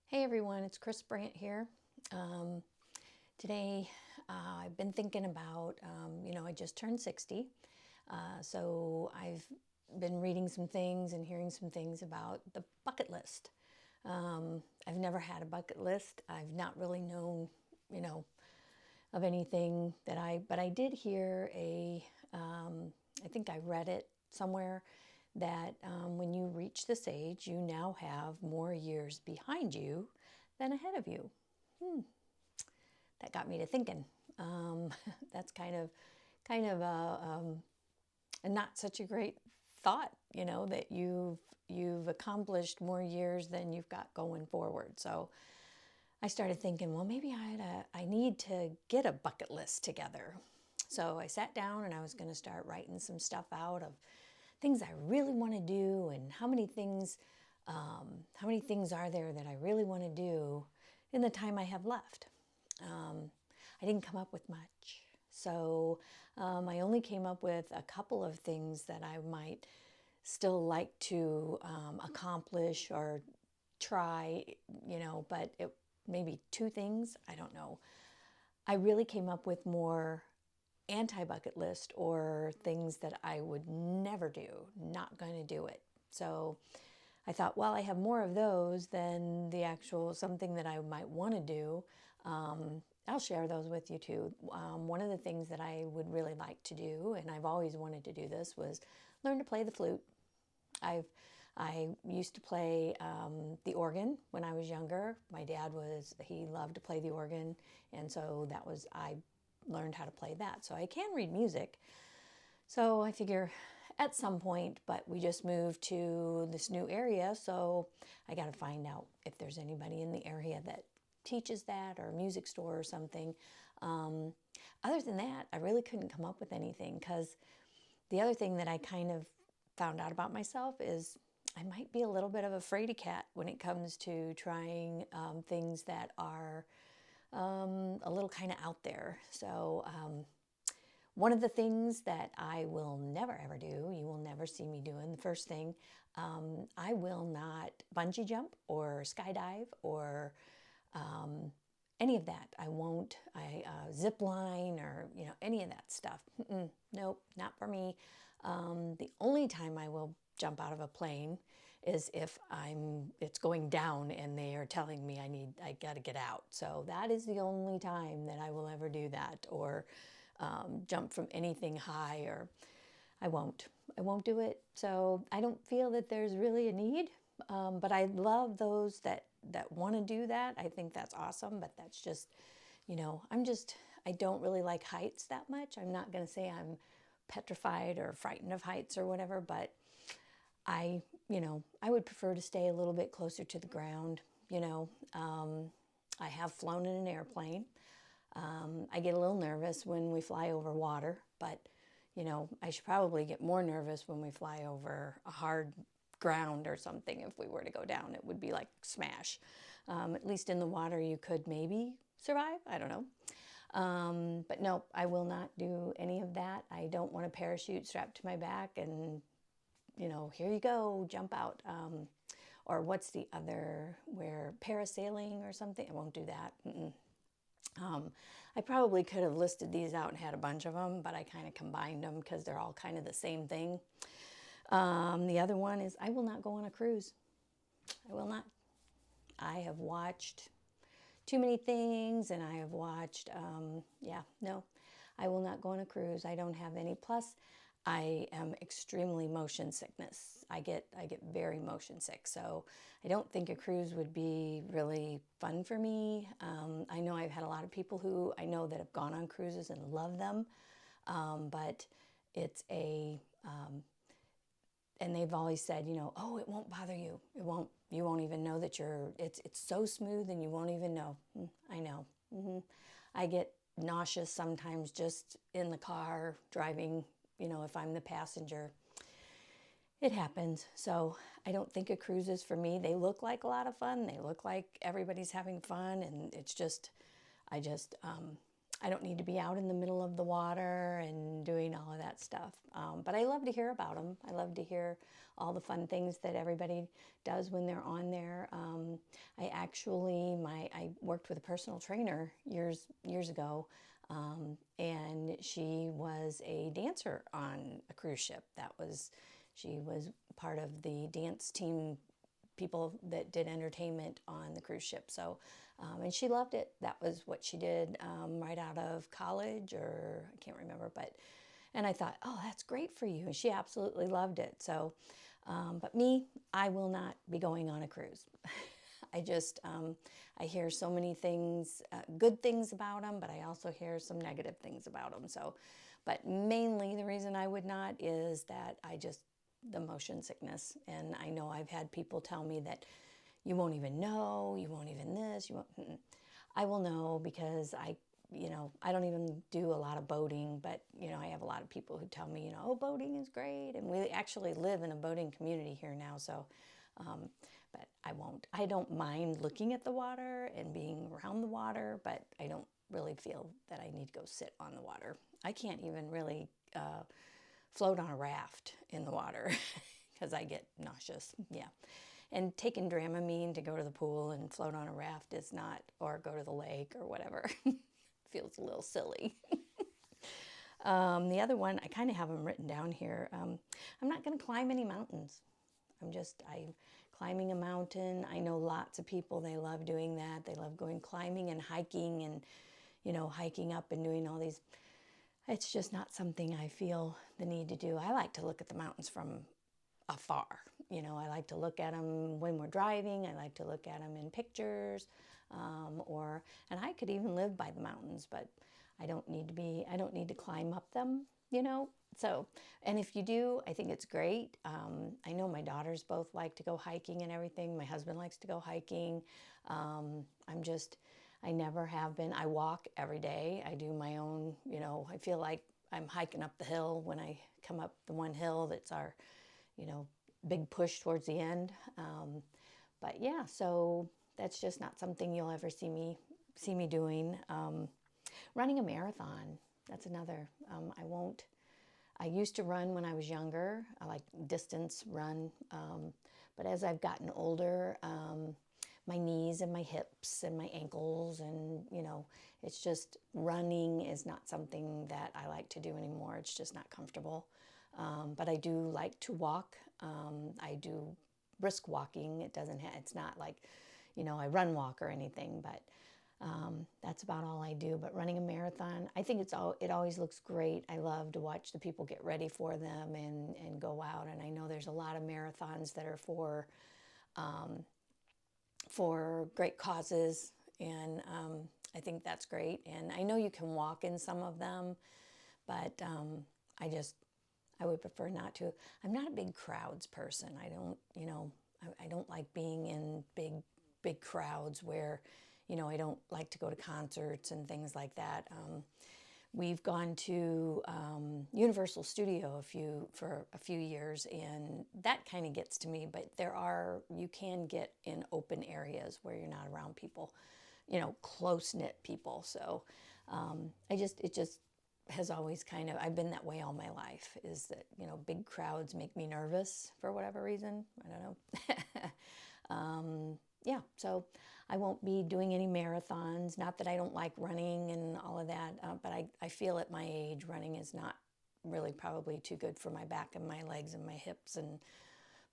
Hey everyone, it's Chris Brandt here. Um, Today I've been thinking about, I just turned 60. So I've been reading some things and hearing some things about the bucket list. I've never had a bucket list. I've not really known, you know, of anything but I did hear I think I read it somewhere that when you reach this age, you now have more years behind you than ahead of you. That got me to thinking. That's kind of a not such a great thought, that you've accomplished more years than you've got going forward. So I started thinking, well, maybe I need to get a bucket list together. So I sat down and I was going to start writing some stuff out of things I really want to do and how many things are there that I really want to do in the time I have left. I didn't come up with much. So I only came up with a couple of things that I might still like to accomplish or try, but maybe two things. I don't know. I really came up with more anti bucket list or things that I would never do, not going to do it. So I thought, well, I have more of those than the actual something that I might want to do. I'll share those with you too. One of the things that I would really like to do, and I've always wanted to do this, was learn to play the flute. I used to play the organ when I was younger. My dad he loved to play the organ, and so I learned how to play that. So I can read music. So I figure at some point, but we just moved to this new area, so I got to find out if there's anybody in the area that teaches that or a music store or something. Other than that, I really couldn't come up with anything because the other thing that I kind of found out about myself is I might be a little bit of a fraidy cat when it comes to trying things that are a little kind of out there. So one of the things that I will never ever do, you will never see me doing, the first thing, I will not bungee jump or skydive or any of that. I won't. Zip line or any of that stuff. Nope, not for me. The only time I will jump out of a plane is if it's going down and they are telling me I got to get out. So that is the only time that I will ever do that or jump from anything high or I won't. I won't do it. So I don't feel that there's really a need. But I love those that want to do that. I think that's awesome. But that's just, I don't really like heights that much. I'm not going to say I'm petrified or frightened of heights or whatever, but I would prefer to stay a little bit closer to the ground. I have flown in an airplane. I get a little nervous when we fly over water, but I should probably get more nervous when we fly over a hard ground or something. If we were to go down, it would be like smash. At least in the water, you could maybe survive. I don't know. But no, I will not do any of that. I don't want a parachute strapped to my back and, here you go, jump out. Or what's the other, where parasailing or something? I won't do that. I probably could have listed these out and had a bunch of them, but I kind of combined them because they're all kind of the same thing. The other one is I will not go on a cruise. I will not. I have watched too many things and I have watched, no, I will not go on a cruise. I don't have any. Plus, I am extremely motion sickness. I get very motion sick. So I don't think a cruise would be really fun for me. I know I've had a lot of people who I know that have gone on cruises and love them. But it's and they've always said, oh, it won't bother you. You won't even know that it's so smooth and you won't even know. I know. I get nauseous sometimes just in the car driving, if I'm the passenger. It happens. So I don't think a cruise is for me. They look like a lot of fun. They look like everybody's having fun. And it's just, I don't need to be out in the middle of the water and doing all of that stuff. But I love to hear about them. I love to hear all the fun things that everybody does when they're on there. I actually, I worked with a personal trainer years ago, and she was a dancer on a cruise ship. She was part of the dance team, people that did entertainment on the cruise ship. So, and she loved it. That was what she did right out of college, or I can't remember, and I thought, oh, that's great for you. And she absolutely loved it. So, but me, I will not be going on a cruise. I just, I hear so many things, good things about them, but I also hear some negative things about them. So, but mainly the reason I would not is that the motion sickness. And I know I've had people tell me that you won't even know, you won't even this, you won't. I will know because I don't even do a lot of boating, but, I have a lot of people who tell me, oh, boating is great. And we actually live in a boating community here now. So, but I won't. I don't mind looking at the water and being around the water, but I don't really feel that I need to go sit on the water. I can't even really float on a raft in the water because I get nauseous. Yeah. And taking Dramamine to go to the pool and float on a raft is not, or go to the lake or whatever, feels a little silly. The other one, I kind of have them written down here. I'm not going to climb any mountains. I'm climbing a mountain. I know lots of people, they love doing that. They love going climbing and hiking and, hiking up and doing all these. It's just not something I feel the need to do. I like to look at the mountains from afar. I like to look at them when we're driving. I like to look at them in pictures, and I could even live by the mountains, but I don't need to climb up them, So, and if you do, I think it's great. I know my daughters both like to go hiking and everything. My husband likes to go hiking. I never have been. I walk every day. I do my own, I feel like I'm hiking up the hill when I come up the one hill that's our, big push towards the end. But yeah, so that's just not something you'll ever see me doing. Running a marathon, that's another. I used to run when I was younger. I like distance run. But as I've gotten older, my knees and my hips and my ankles and, it's just running is not something that I like to do anymore. It's just not comfortable. But I do like to walk. I do brisk walking. It's not like, I run walk or anything, but that's about all I do. But running a marathon, I think it always looks great. I love to watch the people get ready for them and go out. And I know there's a lot of marathons that are for great causes. And I think that's great. And I know you can walk in some of them, but I would prefer not to. I'm not a big crowds person. I don't like being in big crowds where, I don't like to go to concerts and things like that. We've gone to Universal Studio for a few years, and that kind of gets to me. But you can get in open areas where you're not around people, close-knit people. So it just has always I've been that way all my life, is that, big crowds make me nervous for whatever reason. I don't know. Yeah, so I won't be doing any marathons. Not that I don't like running and all of that, but I feel at my age running is not really probably too good for my back and my legs and my hips.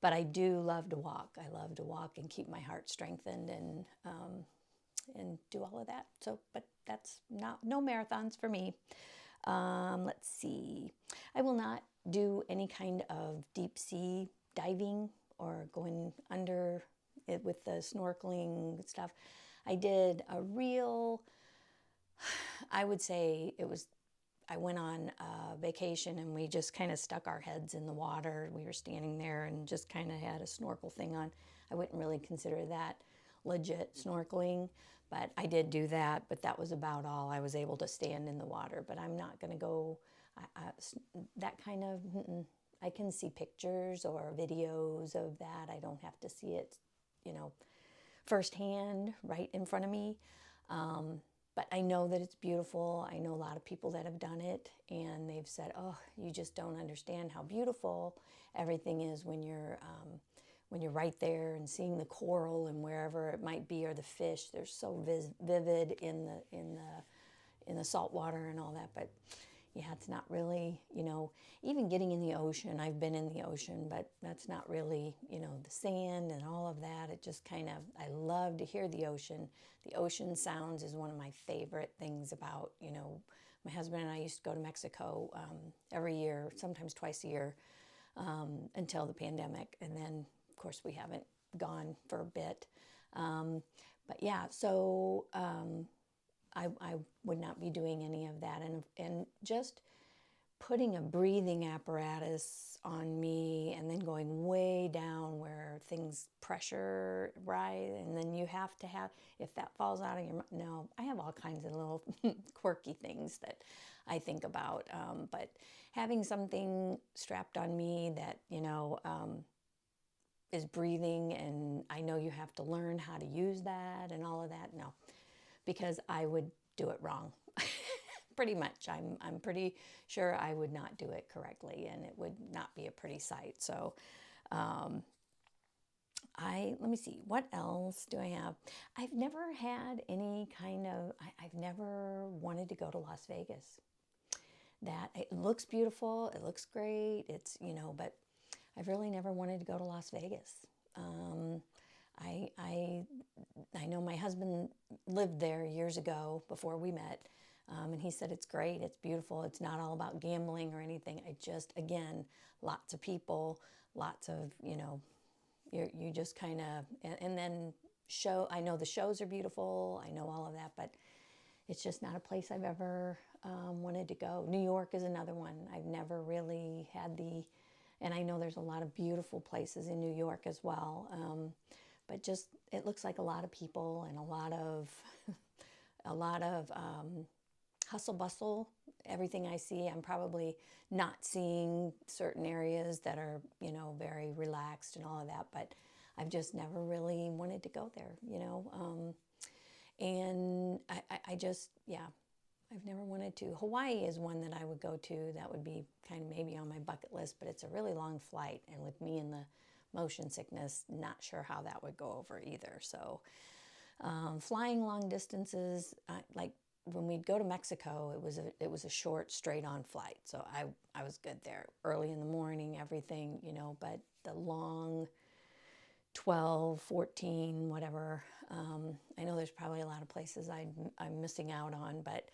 But I do love to walk. I love to walk and keep my heart strengthened and do all of that. So, but that's no marathons for me. Let's see. I will not do any kind of deep sea diving or going under it with the snorkeling stuff. I did I would say I went on a vacation and we just kind of stuck our heads in the water. We were standing there and just kind of had a snorkel thing on. I wouldn't really consider that legit snorkeling, but I did do that, but that was about all. I was able to stand in the water, but I'm not going to go that kind of, I can see pictures or videos of that. I don't have to see it, firsthand right in front of me. But I know that it's beautiful. I know a lot of people that have done it, and they've said, oh, you just don't understand how beautiful everything is when when you're right there and seeing the coral and wherever it might be, or the fish. They're so vivid in the salt water and all that. But yeah, it's not really, even getting in the ocean. I've been in the ocean, but that's not really, the sand and all of that. It just kind of, I love to hear the ocean. The ocean sounds is one of my favorite things about, my husband and I used to go to Mexico every year, sometimes twice a year, until the pandemic. And then, of course, we haven't gone for a bit. But yeah, so I would not be doing any of that. And just putting a breathing apparatus on me and then going way down where things pressure rise, and then you have to have, if that falls out of your mouth. No, I have all kinds of little quirky things that I think about. But having something strapped on me that, is breathing, and I know you have to learn how to use that and all of that. No, because I would do it wrong. Pretty much. I'm pretty sure I would not do it correctly, and it would not be a pretty sight. So let me see, what else do I have? I've never had any kind of, I've never wanted to go to Las Vegas. That it looks beautiful, it looks great, it's, but I've really never wanted to go to Las Vegas. I know my husband lived there years ago before we met, and he said it's great, it's beautiful, it's not all about gambling or anything. I just, again, lots of people, lots of, you just kind of, and then I know the shows are beautiful, I know all of that, but it's just not a place I've ever wanted to go. New York is another one. I've never really had and I know there's a lot of beautiful places in New York as well. But just, it looks like a lot of people and a lot of hustle bustle. Everything I see, I'm probably not seeing certain areas that are, very relaxed and all of that, but I've just never really wanted to go there, and I just, yeah, I've never wanted to. Hawaii is one that I would go to. That would be kind of maybe on my bucket list, but it's a really long flight. And with me and the motion sickness, not sure how that would go over either. So flying long distances, like when we'd go to Mexico, it was a short, straight on flight. So I was good there. Early in the morning, everything, but the long 12, 14, whatever. I know there's probably a lot of places I'm missing out on, but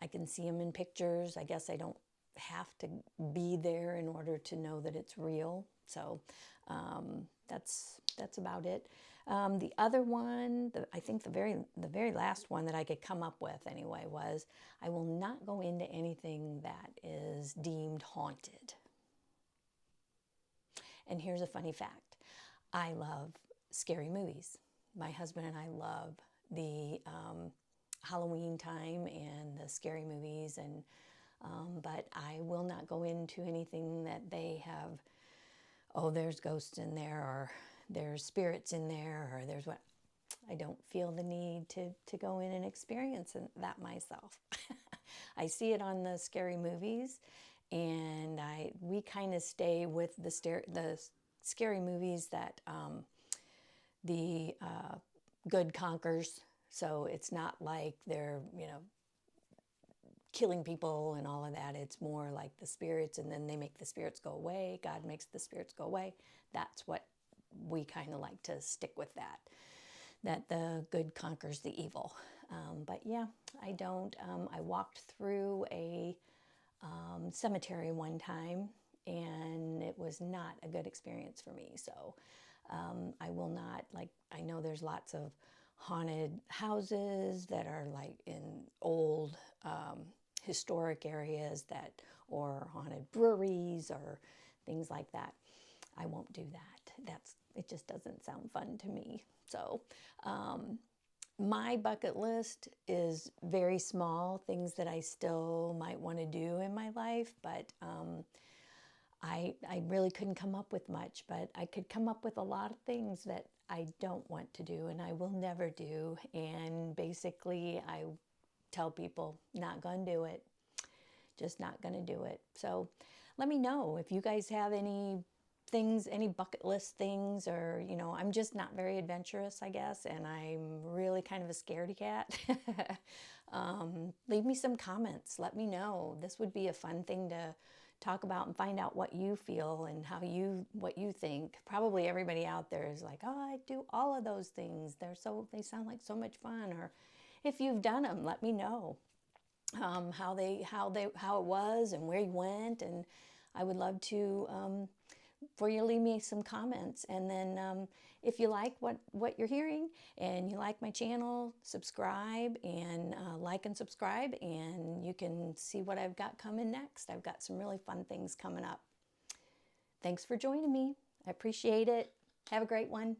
I can see them in pictures. I guess I don't have to be there in order to know that it's real. So that's about it. The other one, I think the very last one that I could come up with anyway was, I will not go into anything that is deemed haunted. And here's a funny fact. I love scary movies. My husband and I love the Halloween time and the scary movies, and but I will not go into anything that they have, oh, there's ghosts in there, or there's spirits in there, or there's what. I don't feel the need to go in and experience that myself. I see it on the scary movies, and we kind of stay with the scary movies that the good conquers. So it's not like they're, killing people and all of that. It's more like the spirits, and then they make the spirits go away. God makes the spirits go away. That's what we kind of like to stick with, that the good conquers the evil. But yeah, I don't. I walked through a cemetery one time, and it was not a good experience for me. So I will not, I know there's lots of haunted houses that are like in old historic areas, or haunted breweries or things like that. I won't do that. It just doesn't sound fun to me. So my bucket list is very small, things that I still might want to do in my life, but I really couldn't come up with much, but I could come up with a lot of things that I don't want to do and I will never do. And basically, I tell people, not going to do it, just not going to do it. So let me know if you guys have any things, any bucket list things, or, you know, I'm just not very adventurous, I guess, and I'm really kind of a scaredy cat. Leave me some comments. Let me know. This would be a fun thing to talk about and find out what you feel and what you think. Probably everybody out there is like, oh, I do all of those things. They sound like so much fun. Or if you've done them, let me know how it was and where you went. And I would love to for you to leave me some comments. And then if you like what you're hearing and you like my channel, subscribe and like and subscribe, and you can see what I've got coming next. I've got some really fun things coming up. Thanks for joining me. I appreciate it. Have a great one.